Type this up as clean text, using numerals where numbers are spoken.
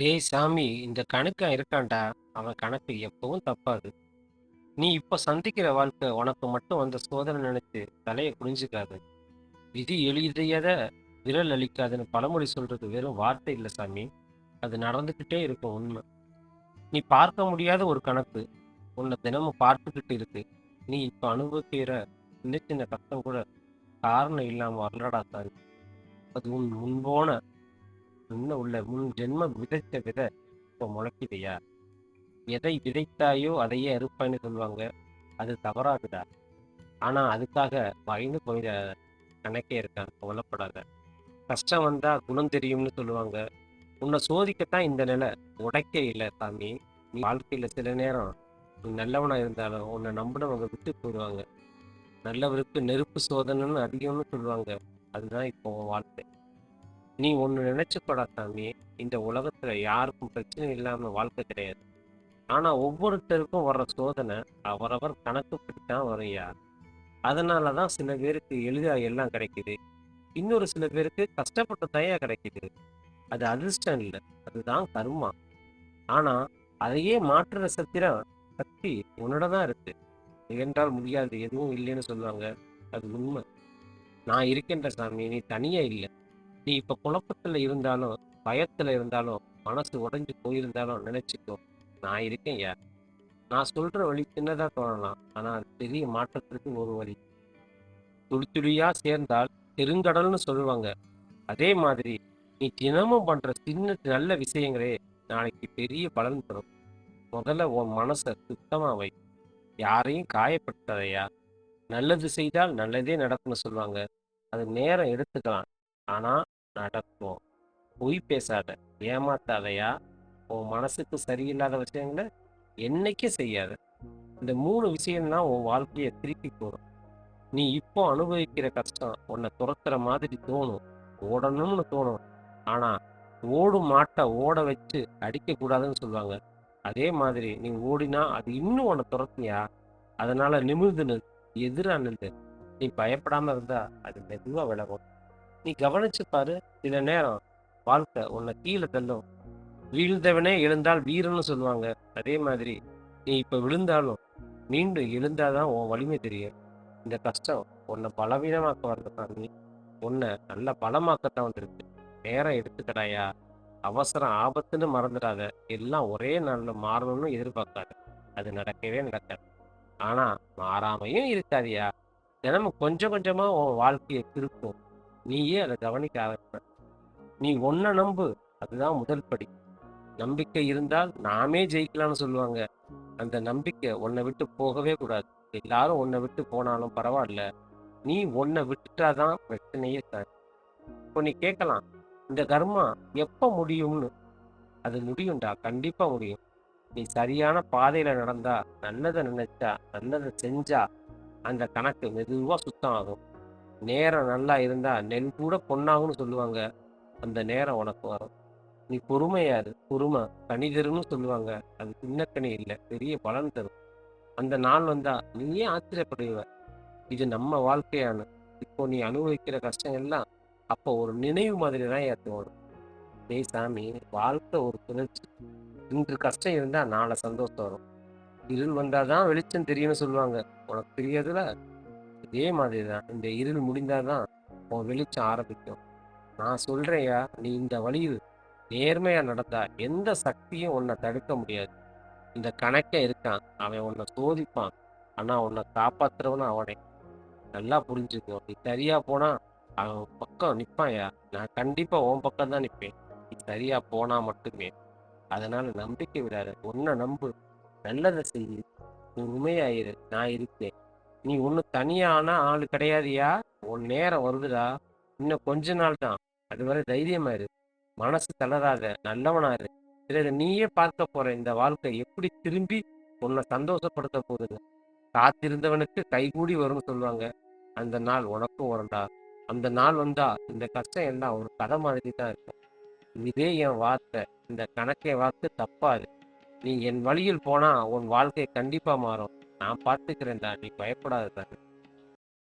டேய் சாமி, இந்த கணக்கன் இருக்கான்டா. அவன் கணக்கு எப்பவும் தப்பாது. நீ இப்ப சந்திக்கிற வாழ்க்கை உனக்கு மட்டும் வந்த சோதனை நினைச்சு தலைய குனிஞ்சுக்காத. விதி எழுதியத விரல் அளிக்காதுன்னு பழமொழி சொல்றது வெறும் வார்த்தை இல்ல சாமி. அது நடந்துகிட்டே இருக்கும் உண்மை. நீ பார்க்க முடியாத ஒரு கணக்கு உன்னை தினமும் பார்த்துக்கிட்டு இருக்கு. நீ இப்ப அனுபவிக்கிற சின்ன சின்ன கஷ்டம் கூட காரணம் இல்லாம வரலடா சாமி. அது உன் முன்போன முன்ன உள்ள முன் ஜென்ம விதைச்ச விதை இப்ப முளைக்குதையா? எதை விதைத்தாயோ அதையே அறுப்பாய்ன்னு சொல்லுவாங்க. அது தவறாகுதா? ஆனா அதுக்காக பயந்து போயிட கணக்கே இருக்காது. கவலைப்படாத. கஷ்டம் வந்தா குணம் தெரியும்னு சொல்லுவாங்க. உன்னை சோதிக்கத்தான் இந்த நிலை. உடைக்க இல்ல சாமி. நீ வாழ்க்கையில சில நேரம் நீ நல்லவனா இருந்தாலும் உன்னை நம்பினவங்க விட்டு போயிடுவாங்க. நல்லவருக்கு நெருப்பு சோதனைன்னு அதிகம்னு சொல்லுவாங்க. அதுதான் இப்போ உன் வாழ்க்கை. நீ ஒண்ணு நினைச்சுக்கோடா சாமி. இந்த உலகத்துல யாருக்கும் பிரச்சனை இல்லாம வாழ்க்கை கிடையாது. ஆனா ஒவ்வொருத்தருக்கும் வர்ற சோதனை அவரவர் கணக்குப்படி தான் வரும்யா. அதனால தான் சில பேருக்கு எளிதா எல்லாம் கிடைக்குது. இன்னொரு சில பேருக்கு கஷ்டப்பட்டு தயா கிடைக்குது. அது அதிர்ஷ்டம் இல்ல. அதுதான் கர்மா. ஆனா அதையே மாற்றுற சக்தி உன்னோட தான் இருக்கு. முயன்றால் முடியாது எதுவும் இல்லைன்னு சொல்லுவாங்க. அது உண்மை. நான் இருக்கின்ற சாமி. நீ தனியா இல்ல. நீ இப்ப குழப்பத்துல இருந்தாலும், பயத்துல இருந்தாலும், மனசு உடைஞ்சு போயிருந்தாலும் நினைச்சுக்கோ. நான் இருக்கேன்யா. நான் சொல்ற வழி சின்னதா தோணலாம். ஆனா அது பெரிய மாற்றத்திற்கு ஒரு வழி. துளி துளியா சேர்ந்தால் பெருங்கடல்னு சொல்லுவாங்க. அதே மாதிரி நீ தினமும் பண்ற சின்ன நல்ல விஷயங்களே நாளைக்கு பெரிய பலன் தரும். முதல்ல உன் மனசை சுத்தமா வை. யாரையும் காயப்படுத்தாதயா. நல்லது செய்தால் நல்லதே நடக்கும்னு சொல்லுவாங்க. அது நேரம் எடுத்துக்கலாம். ஆனா நடக்கும். பொய் பேசாத. ஏமாத்தாதயா. உன் மனசுக்கு சரியில்லாத விஷயங்களை என்னைக்கும் செய்யாத. இந்த 3 விஷயம்தான் உன் வாழ்க்கையை திருப்பி போடும். நீ இப்போ அனுபவிக்கிற கஷ்டம் உன்னை துரத்துற மாதிரி தோணும். ஓடணும்னு தோணும். ஆனா ஓடும் மாட்டை ஓட வச்சு அடிக்க கூடாதுன்னு சொல்லுவாங்க. அதே மாதிரி நீ ஓடினா அது இன்னும் உன்னை துரத்துனியா. அதனால நிமிர்ந்து நில். எதிரா நில்லு. நீ பயப்படாம இருந்தா அது மெதுவா விலகும். நீ கவனிச்சு பாரு. சில நேரம் வாழ்க்கை உன்னை கீழே தள்ளும். வீழ்ந்தவனே எழுந்தால் வீரன்னு சொல்லுவாங்க. அதே மாதிரி நீ இப்ப விழுந்தாலும் மீண்டும் எழுந்தாதான் உன் வலிமை தெரியும். இந்த கஷ்டம் உன்னை பலவீனமாக்க வரல சாமி. உன்னை நல்ல பலமாக்கத்தான் வந்திருக்கு. நேரம் எடுத்துக்கடாயா. அவசரம் ஆபத்துன்னு மறந்துடாத. எல்லாம் ஒரே நாள்ல மாறணும்னு எதிர்பார்க்காத. அது நடக்கவே நடக்காது. ஆனா மாறாமையும் இருக்காதியா. தினமும் கொஞ்சம் கொஞ்சமா உன் வாழ்க்கையை திருப்பும். நீயே அதை கவனிக்க ஆரம்பிப்ப. நீ ஒன்ன நம்பு. அதுதான் முதல் படி. நம்பிக்கை இருந்தால் நாமே ஜெயிக்கலாம்னு சொல்லுவாங்க. அந்த நம்பிக்கை உன்னை விட்டு போகவே கூடாது. எல்லாரும் உன்னை விட்டு போனாலும் பரவாயில்ல. நீ உன்னை விட்டுட்டாதான் பிரச்சனையே சார். இப்போ நீ கேட்கலாம், இந்த கர்மா எப்ப முடியும்னு. அது முடியும்டா. கண்டிப்பா முடியும். நீ சரியான பாதையில நடந்தா, நல்லதை நினைச்சா, நல்லதை செஞ்சா அந்த கணக்கு மெதுவா சுத்தம் ஆகும். நேரம் நல்லா இருந்தா நெல் கூட பொன்னாகும்னு சொல்லுவாங்க. அந்த நேரம் உனக்கு வரும். நீ பொறுமையா இரு. பொறுமை கனி தரும்னு சொல்லுவாங்க. அது சின்ன கனி இல்ல, பெரிய பலன் தரும். அந்த நாள் வந்தா நீயே ஆச்சரியப்படுவ. இது நம்ம வாழ்க்கையான்னு. இப்போ நீ அனுபவிக்கிற கஷ்டம் எல்லாம் அப்போ ஒரு நினைவு மாதிரி தான் தோணும். டேய் சாமி, வாழ்க்கை ஒரு சுழற்சி. இன்று கஷ்டம் இருந்தா நாளை சந்தோஷம் வரும். இருள் வந்தாதான் வெளிச்சம் தெரியும்னு சொல்லுவாங்க. உனக்கு தெரியாதுல. இதே மாதிரிதான் இந்த இருள் முடிந்தாதான் உன் வெளிச்சம் ஆரம்பிக்கும். நான் சொல்றேன்யா, நீ இந்த வழியில் நேர்மையா நடந்தா எந்த சக்தியும் உன்னை தடுக்க முடியாது. இந்த கணக்கே இருக்கான். அவன் உன்னை சோதிப்பான். ஆனா உன்னை காப்பாத்துறவனும் அவனே. நல்லா புரிஞ்சுக்கோ. நீ சரியா போனா அவன் பக்கம் நிப்பான்யா. நான் கண்டிப்பா உன் பக்கம் தான் நிப்பேன். நீ சரியா போனா மட்டுமே. அதனால நம்பிக்கை விடாத. உன்னை நம்பு. நல்லதை செய்யு. நீ உண்மையாயிரு. நான் இருக்கேன். நீ ஒன்னும் தனியான ஆளு கிடையாதுயா. உன் நேரம் வருதுடா. இன்னும் கொஞ்ச நாள் தான். அதுவரை தைரியமா இரு. மனசு தளராத. நல்லவனா இரு. பிறகு நீயே பார்க்க போற இந்த வாழ்க்கை எப்படி திரும்பி உன்னை சந்தோஷப்படுத்த போகுதுன்னு. காத்திருந்தவனுக்கு கைகூடி வரும்னு சொல்லுவாங்க. அந்த நாள் உனக்கும் வரும்டா. அந்த நாள் வந்தா இந்த கஷ்டம் எல்லாம் ஒரு கதை மாதிரி தான் இருக்கும். இதே என் வார்த்தை. இந்த கணக்கை வார்த்தை தப்பாது. நீ என் வழியில் போனா உன் வாழ்க்கை கண்டிப்பா மாறும். நான் பார்த்துக்கிறேன்டா. நீ பயப்படாத.